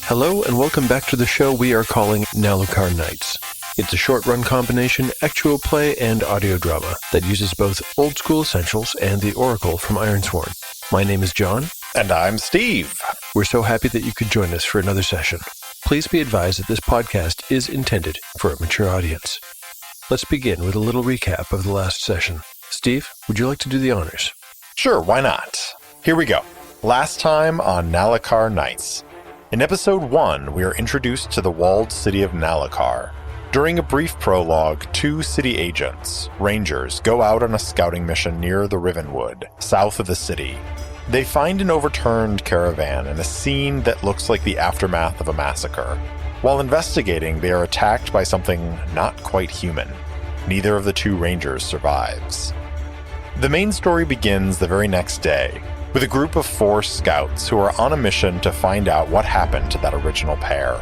Hello and welcome back to the show we are calling Nallukar Nights. It's a short-run combination, actual play, and audio drama that uses both old-school essentials and the Oracle from Ironsworn. My name is John. And I'm Steve. We're so happy that you could join us for another session. Please be advised that this podcast is intended for a mature audience. Let's begin with a little recap of the last session. Steve, would you like to do the honors? Sure, why not? Here we go. Last time on Nallukar Nights. In Episode 1, we are introduced to the walled city of Nallukar. During a brief prologue, 2 city agents, rangers, go out on a scouting mission near the Rivenwood, south of the city. They find an overturned caravan in a scene that looks like the aftermath of a massacre. While investigating, they are attacked by something not quite human. Neither of the 2 rangers survives. The main story begins the very next day, with a group of 4 scouts who are on a mission to find out what happened to that original pair.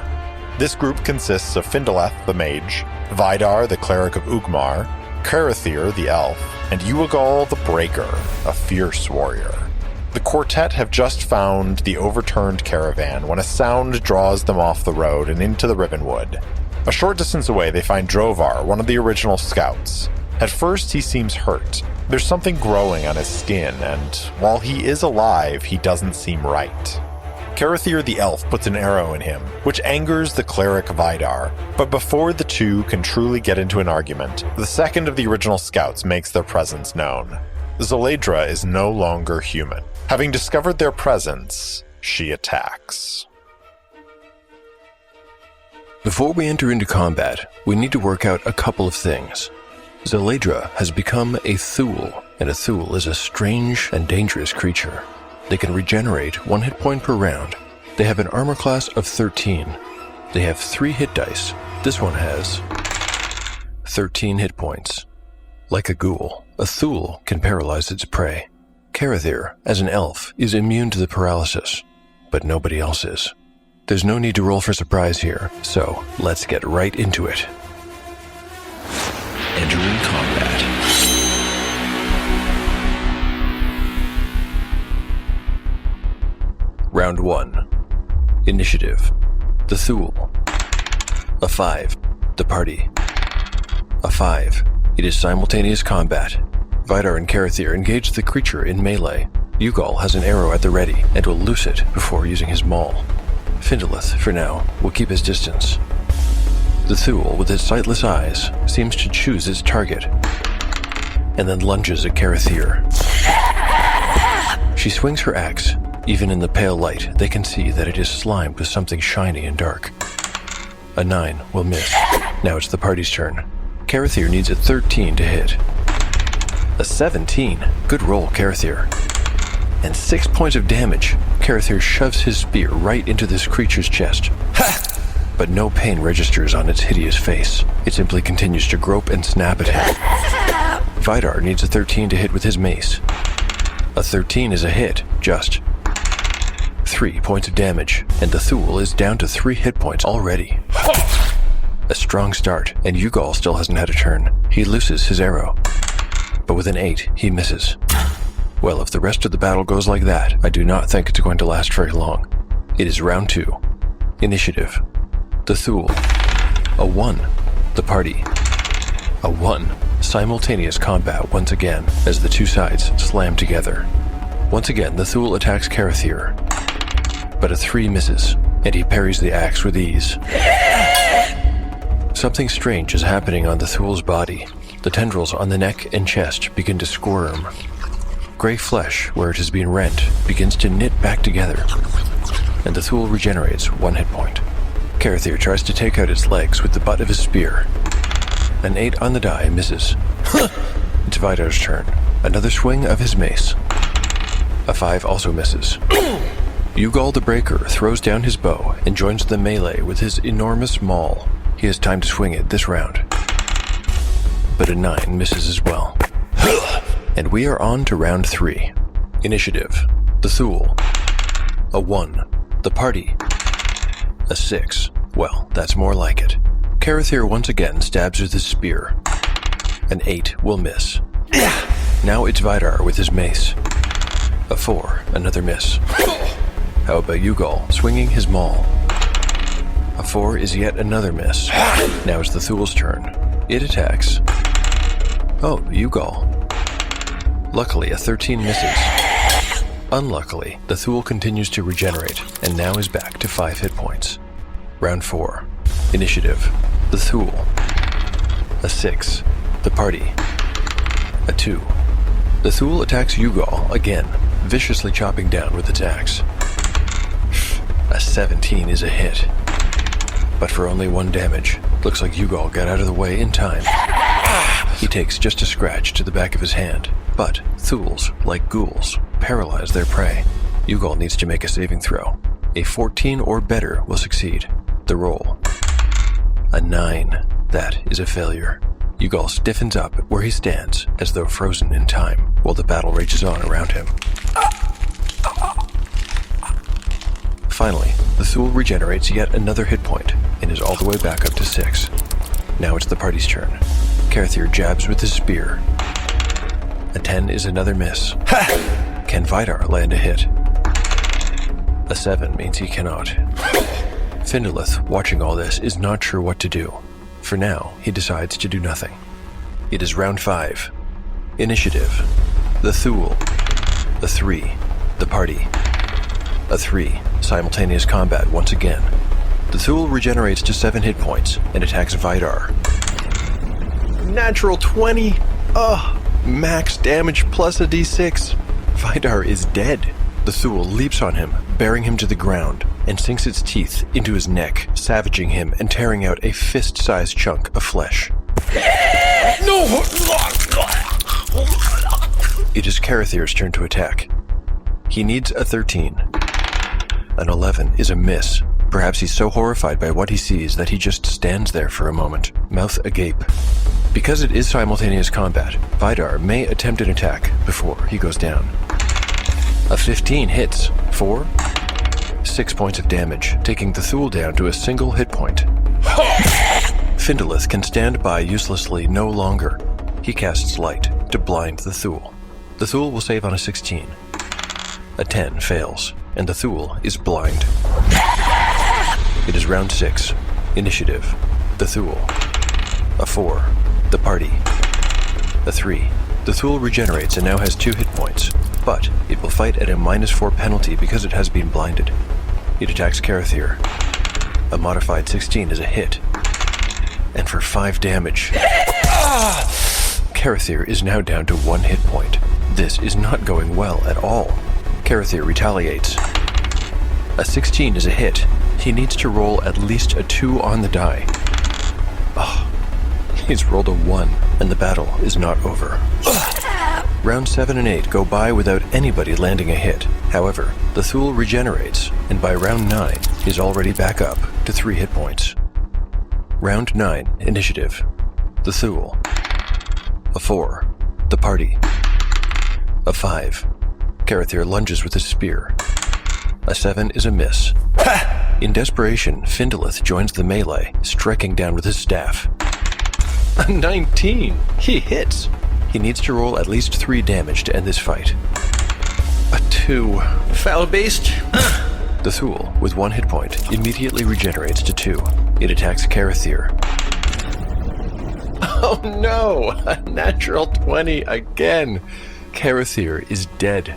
This group consists of Findaleth the mage, Vidar the cleric of Ugmar, Karathir the elf, and Uagal the breaker, a fierce warrior. The quartet have just found the overturned caravan when a sound draws them off the road and into the Rivenwood. A short distance away they find Drovar, one of the original scouts. At first he seems hurt. There's something growing on his skin, and while he is alive, he doesn't seem right. Karathir the elf puts an arrow in him, which angers the cleric Vidar, but before the 2 can truly get into an argument, the second of the original scouts makes their presence known. Zeledra is no longer human. Having discovered their presence, she attacks. Before we enter into combat, we need to work out a couple of things. Zeledra has become a Thule, and a Thule is a strange and dangerous creature. They can regenerate 1 hit point per round. They have an armor class of 13. They have 3 hit dice. This one has 13 hit points. Like a ghoul, a Thule can paralyze its prey. Karathir, as an elf, is immune to the paralysis, but nobody else is. There's no need to roll for surprise here, so let's get right into it. Entering combat. Round 1. Initiative. The Thule. A 5. The party. A 5. It is simultaneous combat. Vidar and Karathir engage the creature in melee. Ugal has an arrow at the ready and will loose it before using his maul. Findaleth, for now, will keep his distance. The Thule, with its sightless eyes, seems to choose its target, and then lunges at Karathir. She swings her axe. Even in the pale light, they can see that it is slimed with something shiny and dark. A 9 will miss. Now it's the party's turn. Karathir needs a 13 to hit. A 17. Good roll, Karathir. And 6 points of damage. Karathir shoves his spear right into this creature's chest. Ha! But no pain registers on its hideous face. It simply continues to grope and snap at him. Vidar needs a 13 to hit with his mace. A 13 is a hit, just. 3 points of damage, and the Thule is down to 3 hit points already. A strong start, and Ugal still hasn't had a turn. He looses his arrow, but with an 8, he misses. Well, if the rest of the battle goes like that, I do not think it's going to last very long. It is round 2. Initiative. The Thule. A 1. The party. A 1. Simultaneous combat once again as the 2 sides slam together. Once again, the Thule attacks Karathir, but a 3 misses, and he parries the axe with ease. Something strange is happening on the Thule's body. The tendrils on the neck and chest begin to squirm. Gray flesh, where it has been rent, begins to knit back together, and the Thule regenerates 1 hit point. Karathir tries to take out its legs with the butt of his spear. An 8 on the die misses. It's Vidar's turn. Another swing of his mace. A 5 also misses. Ugal the Breaker throws down his bow and joins the melee with his enormous maul. He has time to swing it this round. But a 9 misses as well. And we are on to round 3. Initiative. The Thule. A 1. The party. A 6. Well, that's more like it. Karathir once again stabs with his spear. An 8 will miss. Now it's Vidar with his mace. A 4, another miss. How about Ugal swinging his maul? A 4 is yet another miss. Now it's the Thul's turn. It attacks. Oh, Ugal. Luckily, a 13 misses. Unluckily, the Thul continues to regenerate, and now is back to 5 hit points. Round 4. Initiative. The Thul. A 6. The party. A 2. The Thul attacks Ugal again, viciously chopping down with its axe. A 17 is a hit. But for only 1 damage. Looks like Ugal got out of the way in time. He takes just a scratch to the back of his hand. But Thuls, like ghouls, paralyze their prey. Ugal needs to make a saving throw. A 14 or better will succeed. The roll. A 9. That is a failure. Ugal stiffens up where he stands, as though frozen in time, while the battle rages on around him. Finally, the Thul regenerates yet another hit point, and is all the way back up to 6. Now it's the party's turn. Karathir jabs with his spear. A 10 is another miss. Can Vidar land a hit? A 7 means he cannot. Findolith, watching all this, is not sure what to do. For now, he decides to do nothing. It is round 5. Initiative. The Thul. A 3. The party. A 3. Simultaneous combat once again. The Thul regenerates to 7 hit points and attacks Vidar. Natural 20! Ugh! Max damage plus a d6. Vidar is dead. The Thul leaps on him, bearing him to the ground, and sinks its teeth into his neck, savaging him and tearing out a fist-sized chunk of flesh. No! It is Karathir's turn to attack. He needs a 13. An 11 is a miss. Perhaps he's so horrified by what he sees that he just stands there for a moment, mouth agape. Because it is simultaneous combat, Vidar may attempt an attack before he goes down. A 15 hits. 4? 6 points of damage, taking the Thul down to a single hit point. Findolith can stand by uselessly no longer. He casts Light to blind the Thul. The Thul will save on a 16. A 10 fails, and the Thul is blind. It is round 6. Initiative. The Thul. A 4. The party. A 3. The Thul regenerates and now has 2 hit points, but it will fight at a -4 penalty because it has been blinded. It attacks Karathir. A modified 16 is a hit. And for 5 damage. Karathir is now down to 1 hit point. This is not going well at all. Karathir retaliates. A 16 is a hit. He needs to roll at least a 2 on the die. He's rolled a 1, and the battle is not over. Round 7 and 8 go by without anybody landing a hit. However, the Thul regenerates, and by round 9 is already back up to 3 hit points. Round 9, Initiative. The Thul. A 4. The party. A 5. Karathir lunges with his spear. A 7 is a miss. In desperation, Findolith joins the melee, striking down with his staff. A 19! He hits! He needs to roll at least 3 damage to end this fight. A 2. Foul-based? The Thul, with 1 hit point, immediately regenerates to 2. It attacks Karathir. Oh no! A natural 20 again! Karathir is dead.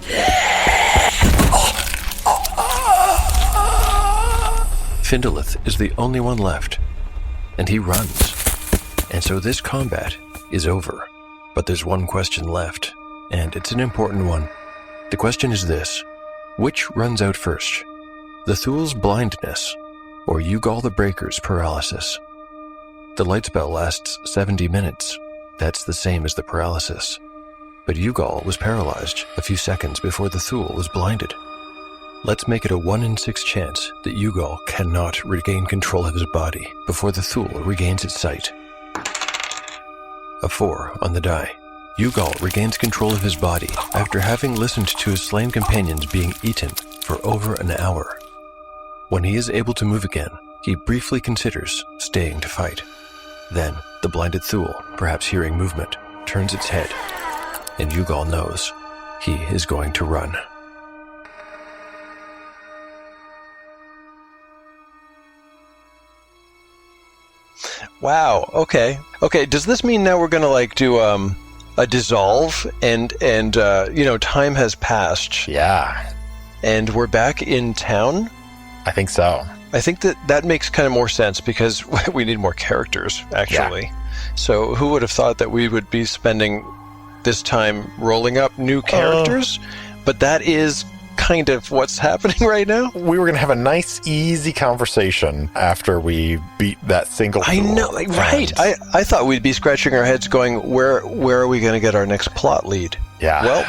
Findolith is the only one left, and he runs. And so this combat is over. But there's one question left, and it's an important one. The question is this: which runs out first? The Thul's blindness, or Ugal the Breaker's paralysis? The light spell lasts 70 minutes. That's the same as the paralysis. But Ugal was paralyzed a few seconds before the Thul was blinded. Let's make it a 1 in 6 chance that Ugal cannot regain control of his body before the Thul regains its sight. A 4 on the die. Ugal regains control of his body after having listened to his slain companions being eaten for over an hour. When he is able to move again, he briefly considers staying to fight. Then, the blinded Thul, perhaps hearing movement, turns its head, and Ugal knows he is going to run. Wow. Okay. Does this mean now we're gonna do a dissolve and time has passed? Yeah, And we're back in town? I think so. I think that makes kind of more sense because we need more characters, actually. Yeah. So who would have thought that we would be spending this time rolling up new characters? But that is kind of what's happening right now. We were going to have a nice, easy conversation after we beat that single. I know, right. I thought we'd be scratching our heads going, where are we going to get our next plot lead? Yeah. Well,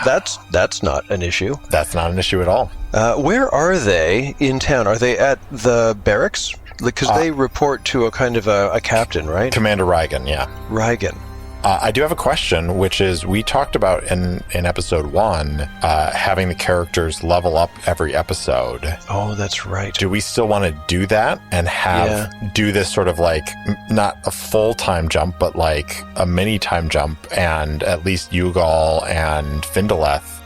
that's not an issue. That's not an issue at all. Where are they in town? Are they at the barracks? Because they report to a kind of a captain, right? Commander Rigan, yeah. Rigan. I do have a question, which is we talked about in episode 1 having the characters level up every episode. Oh, that's right. Do we still want to do that and do this sort of not a full-time jump, but like a mini-time jump, and at least Yugal and Findaleth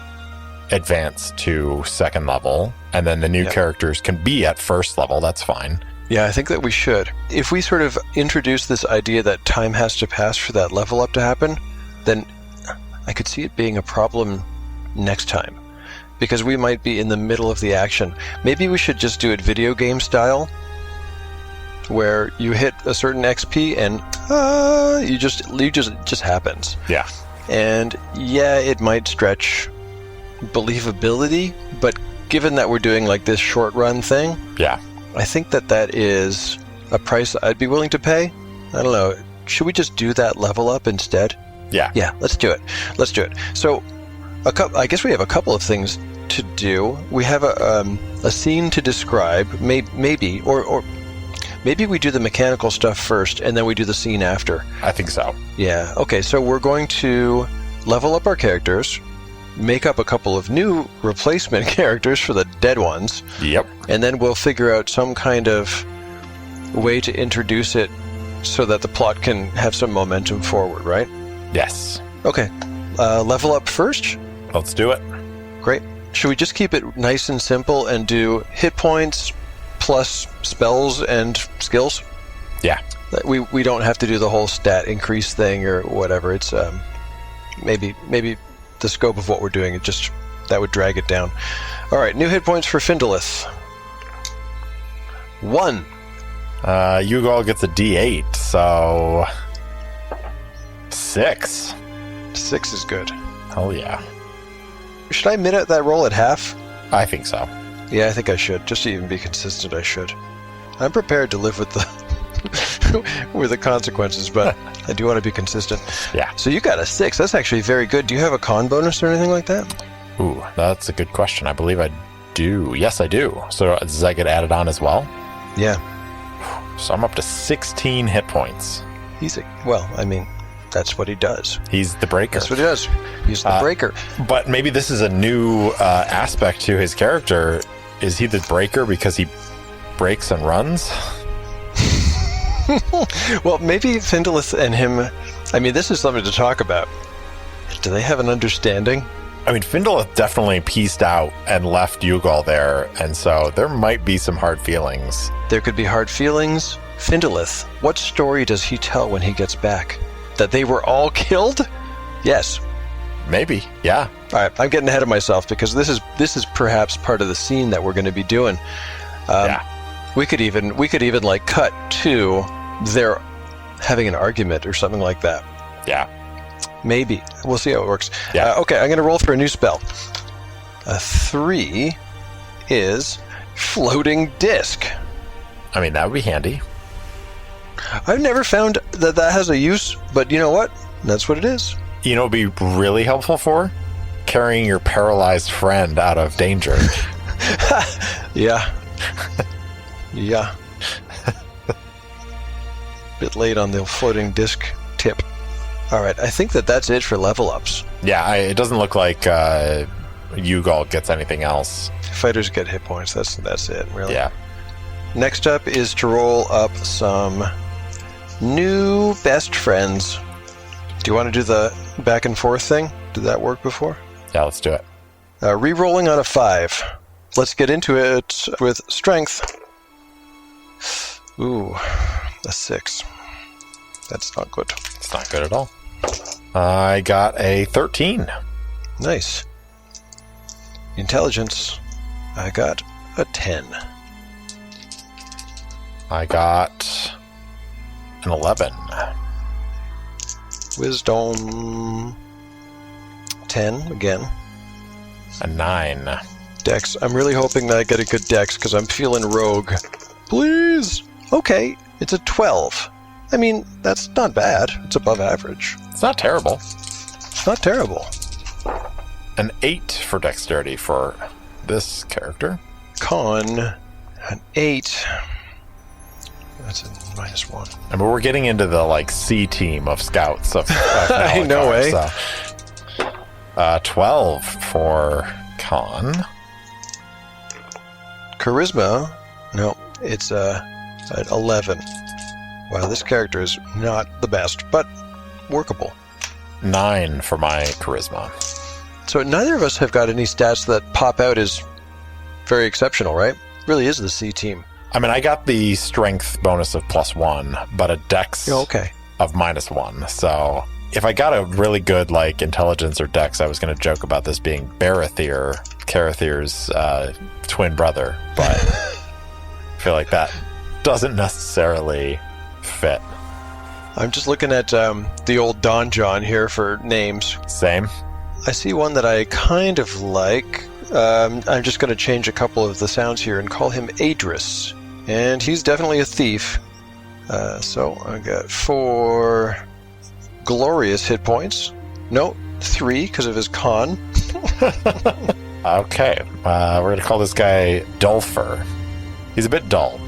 advance to second level, and then the new characters can be at first level? That's fine. Yeah, I think that we should. If we sort of introduce this idea that time has to pass for that level up to happen, then I could see it being a problem next time. Because we might be in the middle of the action. Maybe we should just do it video game style, where you hit a certain XP and it just happens. Yeah. And yeah, it might stretch believability, but given that we're doing this short run thing, yeah, I think that is a price I'd be willing to pay. I don't know. Should we just do that level up instead? Yeah. Yeah, let's do it. So, I guess we have a couple of things to do. We have a scene to describe, maybe, or maybe we do the mechanical stuff first, and then we do the scene after. I think so. Yeah. Okay, so we're going to level up our characters, make up a couple of new replacement characters for the dead ones. Yep. And then we'll figure out some kind of way to introduce it so that the plot can have some momentum forward, right? Yes. Okay. Level up first? Let's do it. Great. Should we just keep it nice and simple and do hit points plus spells and skills? Yeah. We don't have to do the whole stat increase thing or whatever. It's maybe the scope of what we're doing, that would drag it down. All right, new hit points for Findaleth. 1. Yugal gets a D8, so 6. 6 is good. Hell yeah. Should I minute that roll at half? I think so. Yeah, I think I should. Just to even be consistent, I should. I'm prepared to live with the consequences, but I do want to be consistent. Yeah. So you got a 6. That's actually very good. Do you have a con bonus or anything like that? Ooh, that's a good question. I believe I do. Yes, I do. So does that get added on as well? Yeah. So I'm up to 16 hit points. That's what he does. He's the breaker. That's what he does. He's the breaker. But maybe this is a new aspect to his character. Is he the breaker because he breaks and runs? Well, maybe Findaleth and him, this is something to talk about. Do they have an understanding? Findaleth definitely pieced out and left Yugal there, and so there might be some hard feelings. There could be hard feelings. Findaleth, what story does he tell when he gets back? That they were all killed? Yes. Maybe, yeah. All right, I'm getting ahead of myself because this is perhaps part of the scene that we're going to be doing. Yeah. We could even cut to their having an argument or something like that. Yeah. Maybe. We'll see how it works. Yeah. Okay, I'm going to roll for a new spell. A 3 is Floating Disc. That would be handy. I've never found that has a use, but you know what? That's what it is. You know what would be really helpful for? Carrying your paralyzed friend out of danger. Yeah. Yeah. Bit late on the floating disc tip. All right, I think that's it for level ups. Yeah, it doesn't look like Yugal gets anything else. Fighters get hit points. That's it, really. Yeah. Next up is to roll up some new best friends. Do you want to do the back and forth thing? Did that work before? Yeah, let's do it. Re-rolling on a 5. Let's get into it with strength. Ooh, a 6. That's not good. It's not good at all. I got a 13. Nice. Intelligence. I got a 10. I got an 11. Wisdom. 10 again. A 9. Dex. I'm really hoping that I get a good dex because I'm feeling rogue. Please. Okay, it's a 12. I mean, that's not bad. It's above average. It's not terrible. It's not terrible. An 8 for dexterity for this character. Con, an 8. That's a -1. I mean, we're getting into the, like, C team of scouts of I know, Nallukar, so. 12 for Con. Charisma, no, it's an 11. Wow, this character is not the best, but workable. 9 for my charisma. So neither of us have got any stats that pop out as very exceptional, right? Really is the C team. I mean, I got the strength bonus of +1, but a dex okay. of -1. So if I got a really good, like, intelligence or dex, I was going to joke about this being Barathir, Carathir's twin brother, but I feel like that doesn't necessarily fit. I'm just looking at the old Don John here for names. Same. I see one that I kind of like. I'm just going to change a couple of the sounds here and call him Adris. And he's definitely a thief. So I got 4 glorious hit points. No, 3 because of his con. Okay. We're going to call this guy Dulfer. He's a bit dull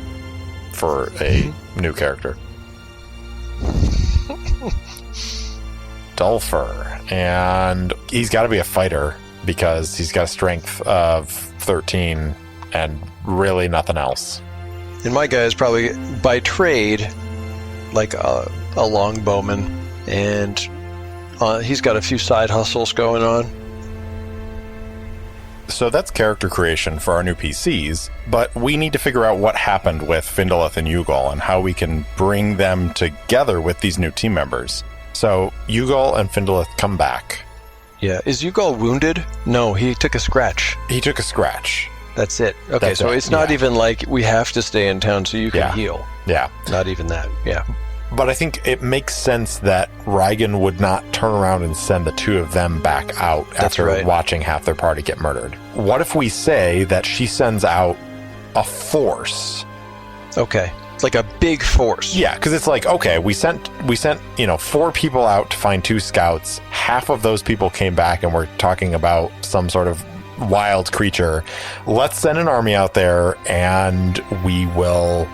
for a new character. Dulfer. And he's got to be a fighter because he's got a strength of 13 and really nothing else. And my guy is probably by trade like a longbowman, and he's got a few side hustles going on. So that's character creation for our new PCs, but we need to figure out what happened with Findolith and Ugal and how we can bring them together with these new team members. So Ugal and Findolith come back. Yeah. Is Ugal wounded? No, he took a scratch. He took a scratch. That's it. Okay, That's so it, it's not yeah. even like we have to stay in town so you can heal. Yeah. Not even that. Yeah. But I think it makes sense that Rigan would not turn around and send the two of them back out after watching half their party get murdered. What if we say that she sends out a force? Okay. It's like a big force. Yeah, because it's like, okay, we sent 4 people out to find 2 scouts. Half of those people came back and we're talking about some sort of wild creature. Let's send an army out there and we will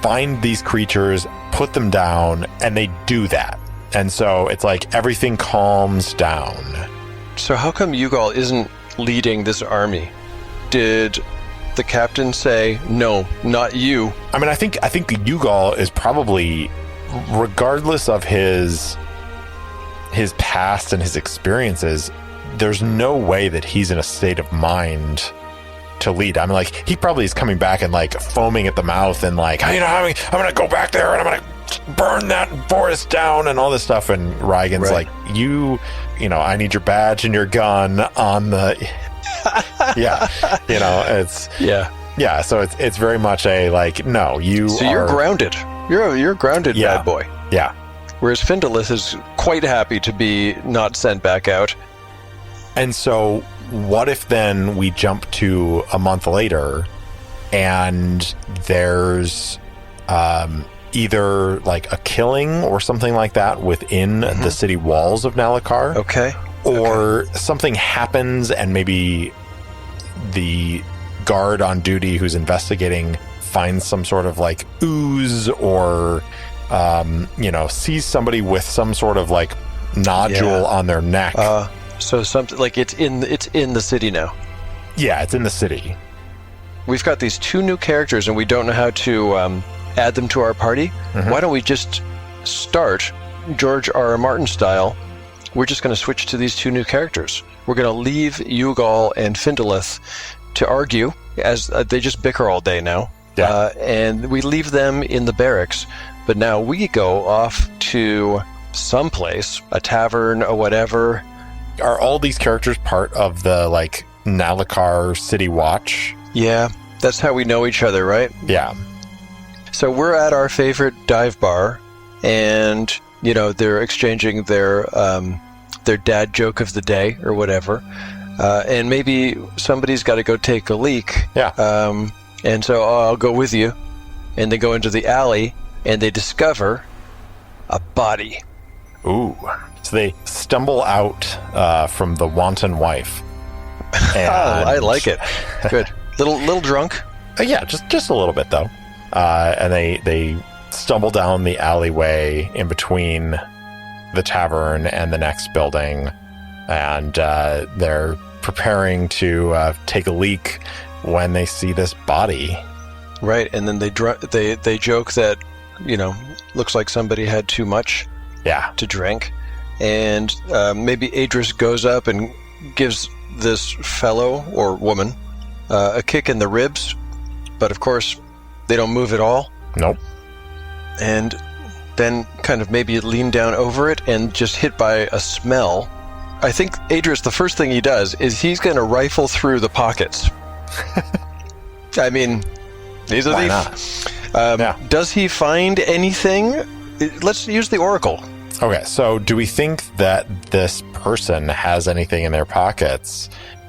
find these creatures, put them down, and they do that. And so it's like everything calms down. So how come Ugal isn't leading this army? Did the captain say, no, not you? I mean, I think Ugal is probably, regardless of his past and his experiences, there's no way that he's in a state of mind to lead. I mean, like, he probably is coming back and, like, foaming at the mouth and, like, I'm going to go back there and I'm going to burn that forest down and all this stuff. And Rigan's like, I need your badge and your gun on the... it's... Yeah, so it's very much a, like, no, you're grounded. You're a grounded bad boy. Yeah. Whereas Findolith is quite happy to be not sent back out. And so what if then we jump to a month later and there's either like a killing or something like that within the city walls of Nallukar? Okay. Or something happens and maybe the guard on duty who's investigating finds some sort of like ooze or, sees somebody with some sort of like nodule on their neck. So something like it's in the city now. Yeah, it's in the city. We've got these 2 new characters and we don't know how to add them to our party. Why don't we just start George R. R. Martin style? We're just going to switch to these 2 new characters. We're going to leave Ugal and Findolith to argue as they just bicker all day now. Yeah. And we leave them in the barracks but now we go off to someplace, a tavern or whatever. Are all these characters part of the, like, Nallukar City Watch? Yeah, that's how we know each other, right? Yeah. So we're at our favorite dive bar, and, you know, they're exchanging their dad joke of the day or whatever. And maybe somebody's got to go take a leak. Yeah. And so I'll go with you. And they go into the alley, and they discover a body. Ooh. So they stumble out from the wanton wife. And I like it. Good. Little drunk. Yeah, just a little bit, though. And they stumble down the alleyway in between the tavern and the next building. And they're preparing to take a leak when they see this body. Right, and then they joke that, you know, looks like somebody had too much to drink. And maybe Adris goes up and gives this fellow or woman a kick in the ribs. But of course, they don't move at all. Nope. And then kind of maybe lean down over it and just hit by a smell. I think Adris, the first thing he does is he's going to rifle through the pockets. I mean, he's a thief. Yeah. Does he find anything? Let's use the Oracle. Okay, so do we think that this person has anything in their pockets?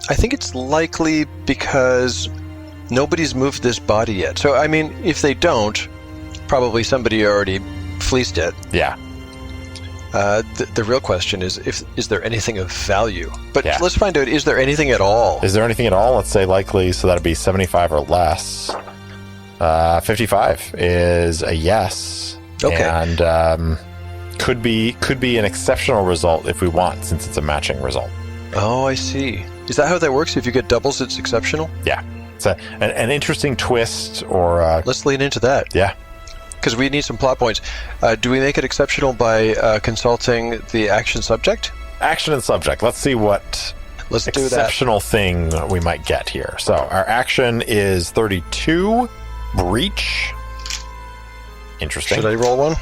I think it's likely because nobody's moved this body yet. So, I mean, if they don't, probably somebody already fleeced it. Yeah. The real question is there anything of value? But Yeah. let's find out, is there anything at all? Is there anything at all? Let's say likely, so that'd be 75 or less. 55 is a yes. Okay. And could be an exceptional result if we want, since it's a matching result. Oh, I see. Is that how that works? If you get doubles, it's exceptional? Yeah. It's an interesting twist, or... Let's lean into that. Yeah. Because we need some plot points. Do we make it exceptional by consulting the action subject? Action and subject. Let's see what Let's do that. exceptional thing we might get here. So our action is 32. Breach. Interesting. Should I roll one?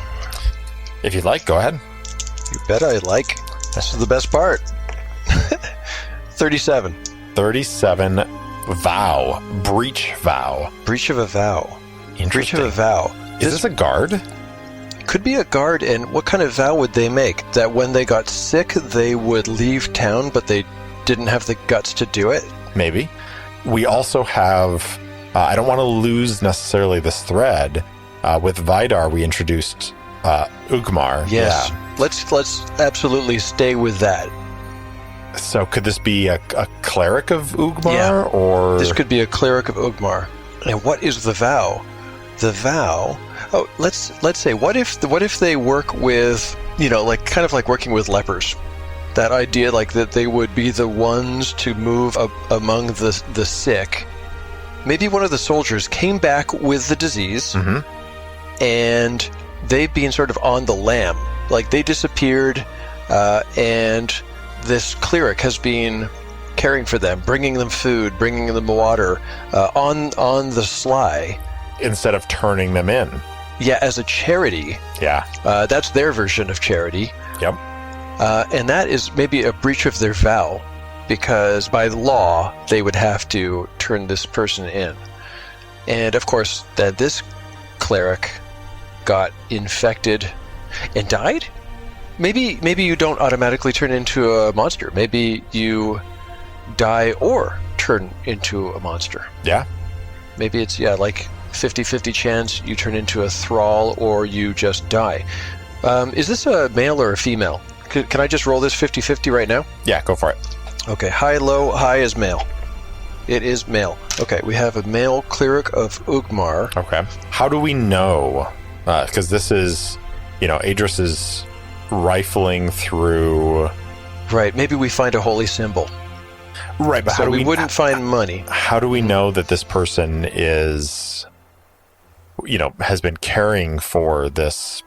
If you'd like, go ahead. You bet I like. This is the best part. 37. 37. Vow. Breach vow. Breach of a vow. Breach Interesting. of a vow. Is this a guard? Could be a guard, and what kind of vow would they make? That when they got sick, they would leave town, but they didn't have the guts to do it? Maybe. We also have... I don't want to lose necessarily this thread. With Vidar, we introduced Ugmar. Yes. Yeah. Let's absolutely stay with that. So could this be a cleric of Ugmar? Yeah. Or... This could be a cleric of Ugmar. And what is the vow? The vow... Oh, let's say, what if they work with, you know, like kind of like working with lepers? That idea, like that they would be the ones to move among the sick. Maybe one of the soldiers came back with the disease, and they've been sort of on the lam. Like they disappeared, and this cleric has been caring for them, bringing them food, bringing them water, on the sly. Instead of turning them in. Yeah, as a charity. Yeah. That's their version of charity. Yep. And that is maybe a breach of their vow, because by law, they would have to turn this person in. And of course, that this cleric got infected and died? Maybe you don't automatically turn into a monster. Maybe you die or turn into a monster. Yeah. Maybe it's, like 50-50 chance you turn into a thrall or you just die. Is this a male or a female? Can I just roll this 50-50 right now? Yeah, go for it. Okay, high, low, high is male. It is male. Okay, we have a male cleric of Ugmar. Okay. How do we know? Because this is, Adris is rifling through... Right, maybe we find a holy symbol. Right, but so how do we wouldn't find money. How do we know that this person is, has been caring for this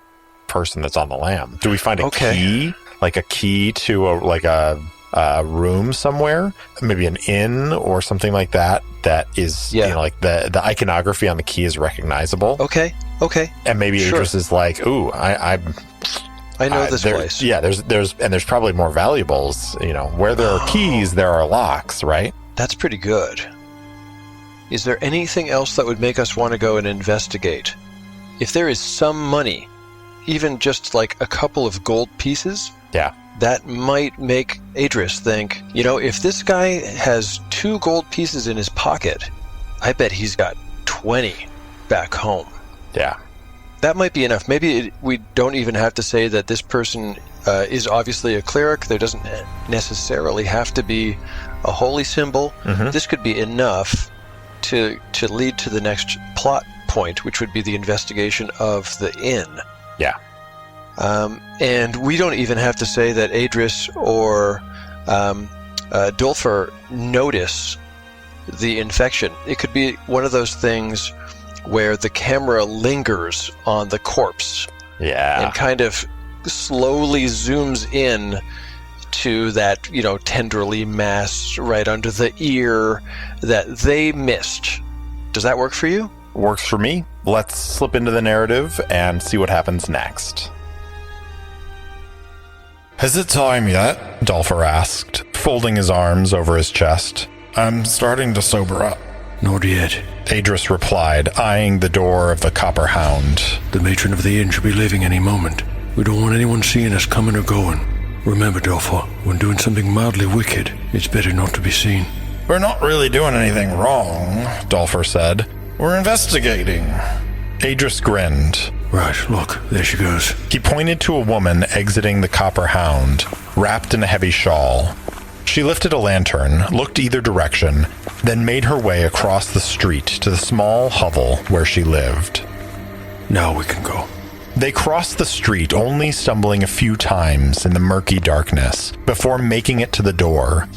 person that's on the lam? Do we find a key? Like a key to a room somewhere? Maybe an inn or something like that? That is, like the iconography on the key is recognizable? Okay. Okay. And maybe Sure. Idris is like, ooh, I know this place. Yeah, there's probably more valuables. Where there are keys, there are locks, right? That's pretty good. Is there anything else that would make us want to go and investigate? If there is some money, even just like a couple of gold pieces, Yeah. that might make Idris think, if this guy has 2 gold pieces in his pocket, I bet he's got 20 back home. Yeah. That might be enough. Maybe we don't even have to say that this person is obviously a cleric. There doesn't necessarily have to be a holy symbol. Mm-hmm. This could be enough to lead to the next plot point, which would be the investigation of the inn. Yeah. And we don't even have to say that Idris or Dulfer notice the infection. It could be one of those things where the camera lingers on the corpse Yeah. and kind of slowly zooms in to that, tenderly mass right under the ear that they missed. Does that work for you? Works for me. Let's slip into the narrative and see what happens next. Is it time yet? Dulfer asked, folding his arms over his chest. I'm starting to sober up. Not yet. Idris replied, eyeing the door of the Copper Hound. The matron of the inn should be leaving any moment. We don't want anyone seeing us coming or going. Remember, Dulfer, when doing something mildly wicked, it's better not to be seen. We're not really doing anything wrong, Dulfer said. We're investigating. Idris grinned. Right, look, there she goes. He pointed to a woman exiting the Copper Hound, wrapped in a heavy shawl. She lifted a lantern, looked either direction, then made her way across the street to the small hovel where she lived. Now we can go. They crossed the street, only stumbling a few times in the murky darkness before making it to the door.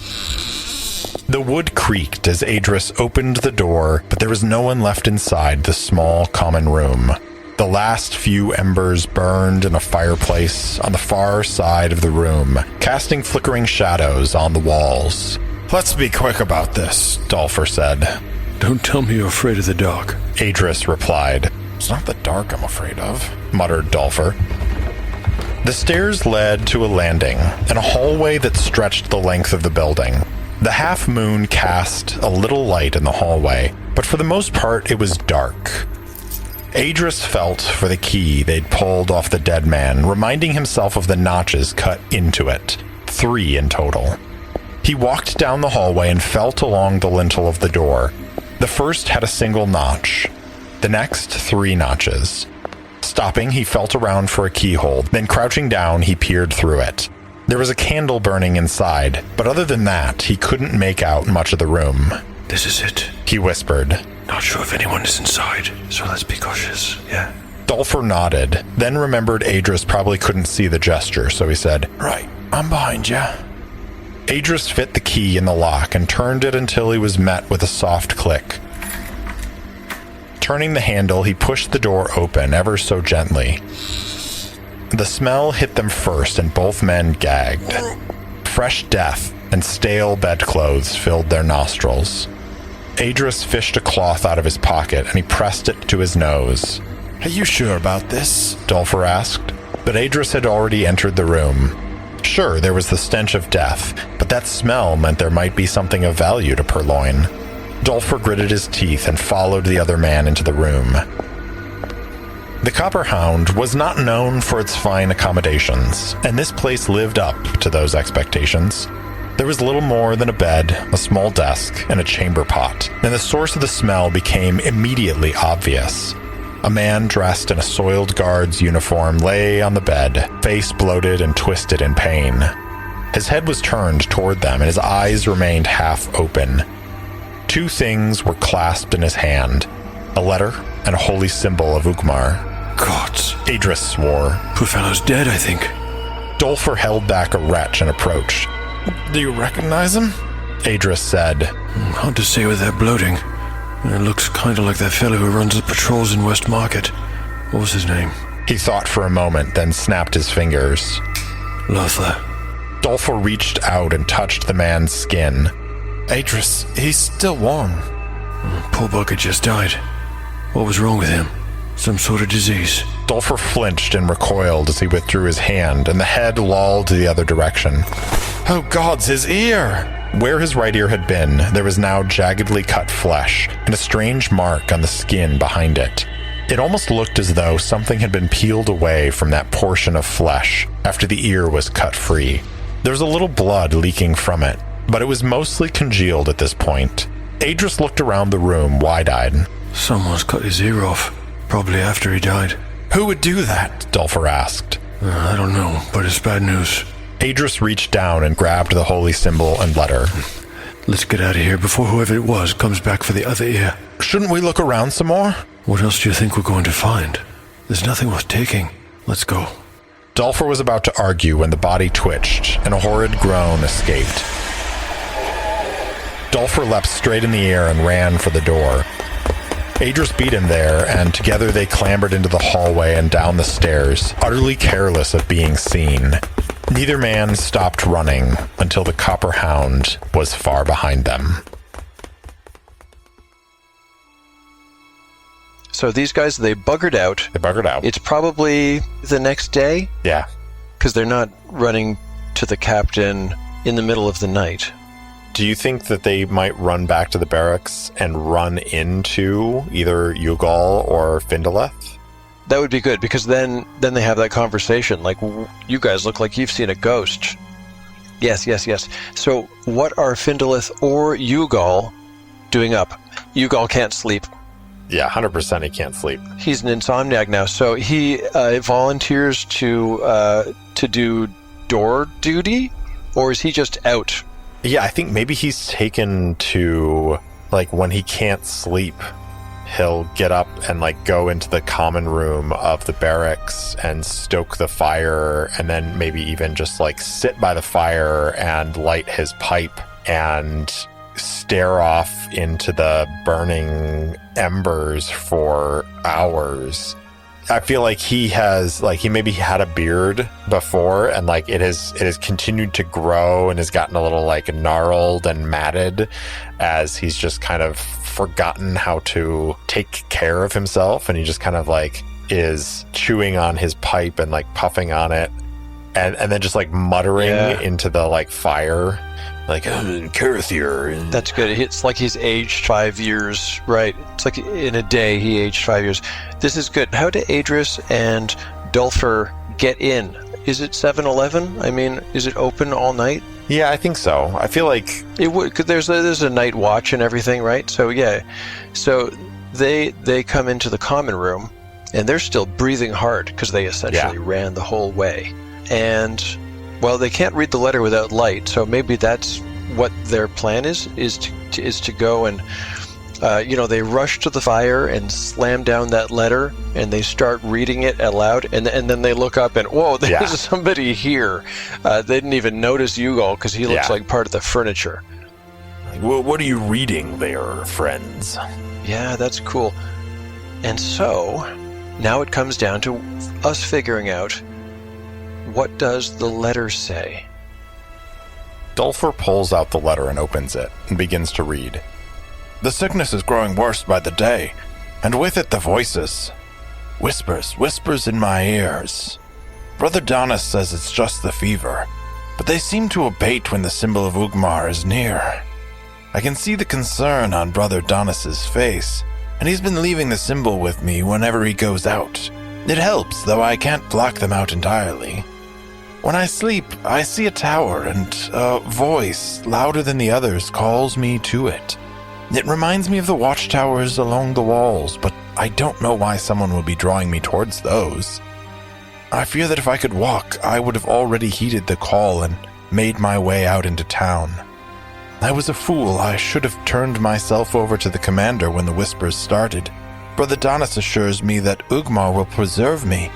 The wood creaked as Idris opened the door, but there was no one left inside the small common room. The last few embers burned in a fireplace on the far side of the room, casting flickering shadows on the walls. Let's be quick about this, Dulfer said. Don't tell me you're afraid of the dark. Idris replied. It's not the dark I'm afraid of, muttered Dulfer. The stairs led to a landing and a hallway that stretched the length of the building. The half moon cast a little light in the hallway, but for the most part it was dark. Idris felt for the key they'd pulled off the dead man, reminding himself of the notches cut into it, 3 in total. He walked down the hallway and felt along the lintel of the door. The first had a single notch, the next 3 notches. Stopping, he felt around for a keyhole, then crouching down, he peered through it. There was a candle burning inside, but other than that, he couldn't make out much of the room. This is it. He whispered. Not sure if anyone is inside, so let's be cautious, yeah? Dulfer nodded, then remembered Idris probably couldn't see the gesture, so he said, Right, I'm behind you. Idris fit the key in the lock and turned it until he was met with a soft click. Turning the handle, he pushed the door open ever so gently. The smell hit them first, and both men gagged. Fresh death and stale bedclothes filled their nostrils. Idris fished a cloth out of his pocket, and he pressed it to his nose. Are you sure about this? Dulfer asked. But Idris had already entered the room. Sure, there was the stench of death, but that smell meant there might be something of value to Purloin. Dulfer gritted his teeth and followed the other man into the room. The Copper Hound was not known for its fine accommodations, and this place lived up to those expectations. There was little more than a bed, a small desk, and a chamber pot, and the source of the smell became immediately obvious. A man dressed in a soiled guard's uniform lay on the bed, face bloated and twisted in pain. His head was turned toward them, and his eyes remained half open. 2 things were clasped in his hand, a letter and a holy symbol of Ugmar. Gods. Idris swore. Poor fellow's dead, I think. Dulfer held back a retch and approached. Do you recognize him? Idris said. Hard to say with that bloating. It looks kind of like that fellow who runs the patrols in West Market. What was his name? He thought for a moment, then snapped his fingers. Lothar. Dulfer reached out and touched the man's skin. Idris, he's still warm. Poor bugger just died. What was wrong with him? Some sort of disease. Dulfer flinched and recoiled as he withdrew his hand, and the head lolled to the other direction. Oh gods, his ear! Where his right ear had been, there was now jaggedly cut flesh, and a strange mark on the skin behind it. It almost looked as though something had been peeled away from that portion of flesh after the ear was cut free. There was a little blood leaking from it, but it was mostly congealed at this point. Adris looked around the room wide-eyed. Someone's cut his ear off, probably after he died. Who would do that? Dulfer asked. I don't know, but it's bad news. Adris reached down and grabbed the holy symbol and letter. Let's get out of here before whoever it was comes back for the other ear. Shouldn't we look around some more? What else do you think we're going to find? There's nothing worth taking. Let's go. Dulfer was about to argue when the body twitched, and a horrid groan escaped. Dulfer leapt straight in the air and ran for the door. Adris beat him there, and together they clambered into the hallway and down the stairs, utterly careless of being seen. Neither man stopped running until the copper hound was far behind them. So these guys, they buggered out. It's probably the next day? Yeah. Because they're not running to the captain in the middle of the night. Do you think that they might run back to the barracks and run into either Ugal or Findaleth? That would be good, because then they have that conversation, like, you guys look like you've seen a ghost. Yes. So what are Findaleth or Ugal doing up? Ugal can't sleep. Yeah, 100% he can't sleep. He's an insomniac now, so he volunteers to do door duty, or is he just out? Yeah, I think maybe he's taken to, like, when he can't sleep, he'll get up and, like, go into the common room of the barracks and stoke the fire, and then maybe even just, like, sit by the fire and light his pipe and stare off into the burning embers for hours. I feel like he has, like, he maybe had a beard before, and, like, it has continued to grow and has gotten a little, like, gnarled and matted as he's just kind of forgotten how to take care of himself, and he just kind of, like, is chewing on his pipe and, like, puffing on it, and then just, like, muttering into the, like, fire. Like, Karathir. That's good. It's like he's aged 5 years, right? It's like in a day he aged 5 years. This is good. How do Adris and Dulfer get in? Is it 7-Eleven? I mean, is it open all night? Yeah, I think so. I feel like it would. Cause there's a night watch and everything, right? So yeah, so they come into the common room, and they're still breathing hard because they essentially ran the whole way, and. Well, they can't read the letter without light, so maybe that's what their plan is to go and, they rush to the fire and slam down that letter, and they start reading it aloud, and then they look up and, whoa, there's somebody here. They didn't even notice Ugal because he looks like part of the furniture. Like, well, what are you reading there, friends? Yeah, that's cool. And so, now it comes down to us figuring out, what does the letter say? Dulfer pulls out the letter and opens it, and begins to read. The sickness is growing worse by the day, and with it the voices. Whispers in my ears. Brother Donis says it's just the fever, but they seem to abate when the symbol of Ugmar is near. I can see the concern on Brother Donis's face, and he's been leaving the symbol with me whenever he goes out. It helps, though I can't block them out entirely. When I sleep, I see a tower, and a voice, louder than the others, calls me to it. It reminds me of the watchtowers along the walls, but I don't know why someone would be drawing me towards those. I fear that if I could walk, I would have already heeded the call and made my way out into town. I was a fool. I should have turned myself over to the commander when the whispers started. Brother Donis assures me that Ugmar will preserve me,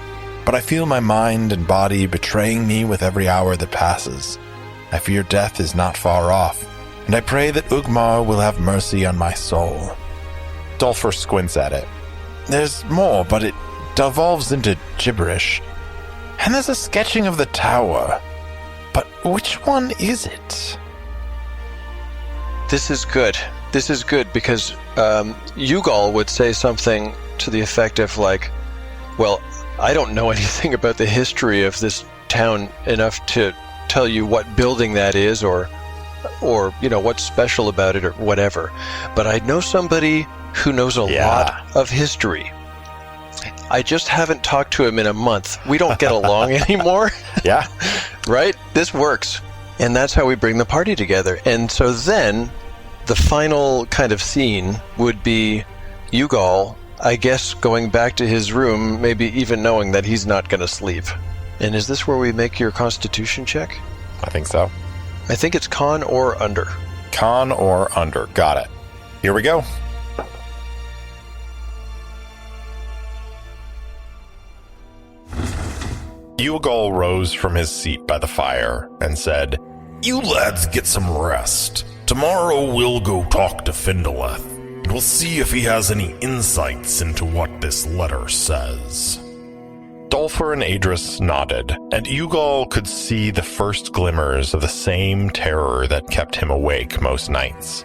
but I feel my mind and body betraying me with every hour that passes. I fear death is not far off, and I pray that Ugmar will have mercy on my soul. Dulfer squints at it. There's more, but it devolves into gibberish. And there's a sketching of the tower. But which one is it? This is good. This is good because Ugal would say something to the effect of, like, Well, I don't know anything about the history of this town enough to tell you what building that is or what's special about it or whatever. But I know somebody who knows a lot of history. I just haven't talked to him in a month. We don't get along anymore. Yeah. Right? This works. And that's how we bring the party together. And so then the final kind of scene would be Ugal, I guess, going back to his room, maybe even knowing that he's not going to sleep. And is this where we make your constitution check? I think so. I think it's con or under. Con or under. Got it. Here we go. Ugal rose from his seat by the fire and said, "You lads get some rest. Tomorrow we'll go talk to Findaleth, and we'll see if he has any insights into what this letter says." Dolfer and Adris nodded, and Ugal could see the first glimmers of the same terror that kept him awake most nights.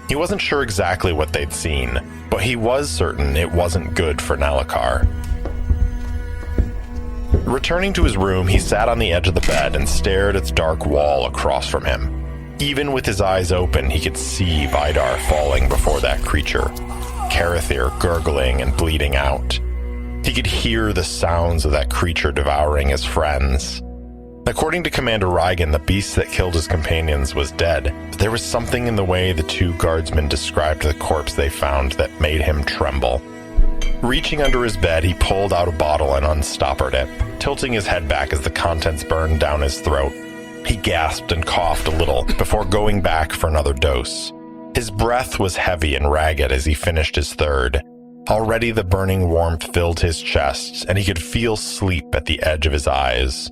He wasn't sure exactly what they'd seen, but he was certain it wasn't good for Nallukar. Returning to his room, he sat on the edge of the bed and stared at the dark wall across from him. Even with his eyes open, he could see Vidar falling before that creature, Karathir gurgling and bleeding out. He could hear the sounds of that creature devouring his friends. According to Commander Reigen, the beast that killed his companions was dead, but there was something in the way the two guardsmen described the corpse they found that made him tremble. Reaching under his bed, he pulled out a bottle and unstoppered it, tilting his head back as the contents burned down his throat. He gasped and coughed a little before going back for another dose. His breath was heavy and ragged as he finished his third. Already the burning warmth filled his chest, and he could feel sleep at the edge of his eyes.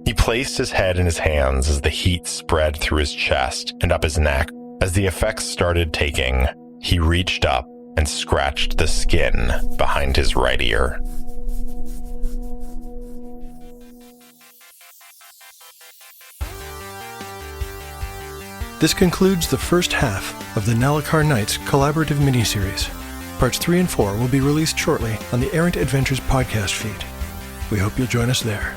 He placed his head in his hands as the heat spread through his chest and up his neck. As the effects started taking, he reached up and scratched the skin behind his right ear. This concludes the first half of the Nallukar Nights collaborative miniseries. Parts 3 and 4 will be released shortly on the Errant Adventures podcast feed. We hope you'll join us there.